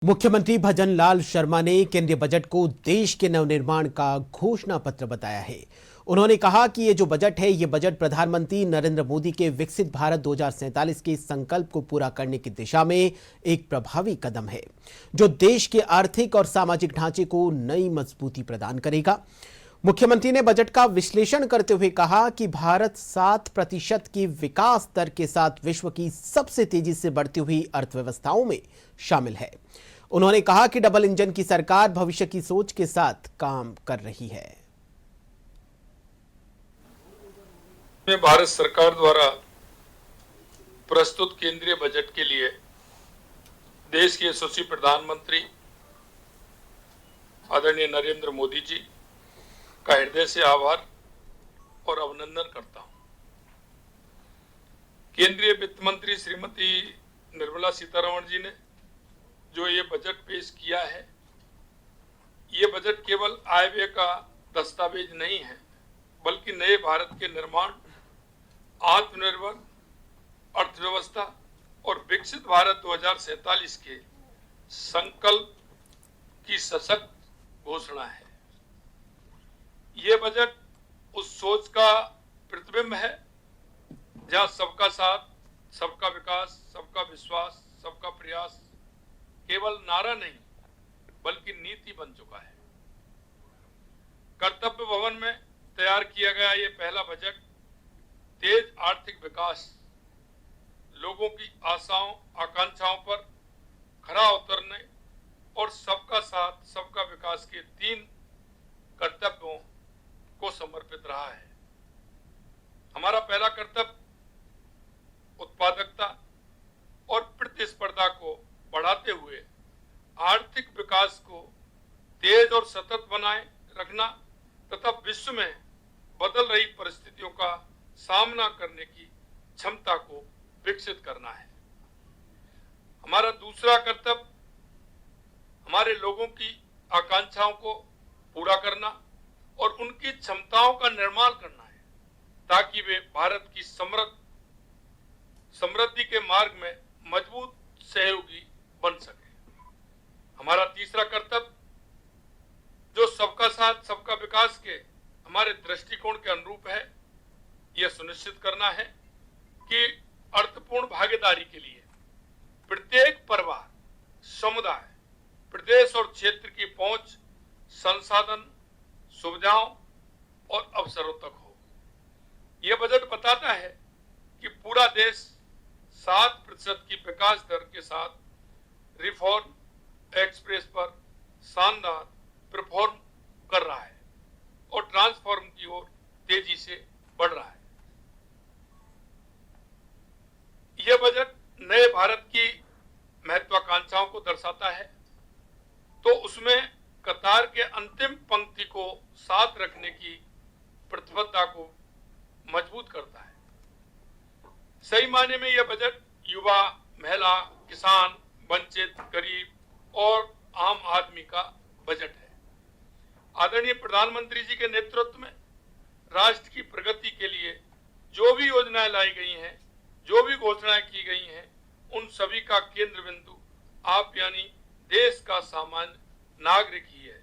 मुख्यमंत्री भजन लाल शर्मा ने केंद्रीय बजट को देश के नवनिर्माण का घोषणा पत्र बताया है। उन्होंने कहा कि ये जो बजट है, ये बजट प्रधानमंत्री नरेंद्र मोदी के विकसित भारत 2047 के संकल्प को पूरा करने की दिशा में एक प्रभावी कदम है, जो देश के आर्थिक और सामाजिक ढांचे को नई मजबूती प्रदान करेगा। मुख्यमंत्री ने बजट का विश्लेषण करते हुए कहा कि भारत 7% की विकास दर के साथ विश्व की सबसे तेजी से बढ़ती हुई अर्थव्यवस्थाओं में शामिल है। उन्होंने कहा कि डबल इंजन की सरकार भविष्य की सोच के साथ काम कर रही है। भारत सरकार द्वारा प्रस्तुत केंद्रीय बजट के लिए देश के यशस्वी प्रधानमंत्री आदरणीय नरेंद्र मोदी जी का हृदय से आभार और अभिनंदन करता हूं। केंद्रीय वित्त मंत्री श्रीमती निर्मला सीतारमण जी ने जो ये बजट पेश किया है, ये बजट केवल आय व्यय का दस्तावेज नहीं है, बल्कि नए भारत के निर्माण, आत्मनिर्भर अर्थव्यवस्था और विकसित भारत 2047 के संकल्प की सशक्त घोषणा है। ये बजट उस सोच का प्रतिबिंब है जहां सबका साथ, सबका विकास, सबका विश्वास, सबका प्रयास केवल नारा नहीं बल्कि नीति बन चुका है। कर्तव्य भवन में तैयार किया गया ये पहला बजट तेज आर्थिक विकास, लोगों की आशाओं आकांक्षाओं पर खरा उतरने और सबका साथ सबका विकास के 3 कर्तव्यों को समर्पित रहा है। हमारा पहला कर्तव्य उत्पादकता और प्रतिस्पर्धा को बढ़ाते हुए आर्थिक विकास को तेज और सतत बनाए रखना तथा विश्व में बदल रही परिस्थितियों का सामना करने की क्षमता को विकसित करना है। हमारा दूसरा कर्तव्य हमारे लोगों की आकांक्षाओं को पूरा करना और उनकी क्षमताओं का निर्माण करना है, ताकि वे भारत की समृद्धि के मार्ग में मजबूत सहयोगी बन सके। हमारा तीसरा कर्तव्य जो सबका साथ सबका विकास के हमारे दृष्टिकोण के अनुरूप है, यह सुनिश्चित करना है कि अर्थपूर्ण भागीदारी के लिए प्रत्येक परिवार, समुदाय, प्रदेश और क्षेत्र की पहुंच संसाधन, सुविधाओं और अवसरों तक हो। यह बजट बताता है कि पूरा देश 7% की विकास दर के साथ रिफॉर्म एक्सप्रेस पर शानदार परफॉर्म कर रहा है और ट्रांसफॉर्म की ओर तेजी से बढ़ रहा है। यह बजट नए भारत की महत्वाकांक्षाओं को दर्शाता है, तो उसमें कतार के अंतिम पंक्ति को साथ रखने की प्रतिबद्धता को मजबूत करता है। सही मायने में यह बजट युवा, महिला, किसान, वंचित, गरीब और आम आदमी का बजट है। आदरणीय प्रधानमंत्री जी के नेतृत्व में राष्ट्र की प्रगति के लिए जो भी योजनाएं लाई गई हैं, जो भी घोषणाएं की गई हैं, उन सभी का केंद्र बिंदु आप यानी देश का सामान्य नागरिक ही है।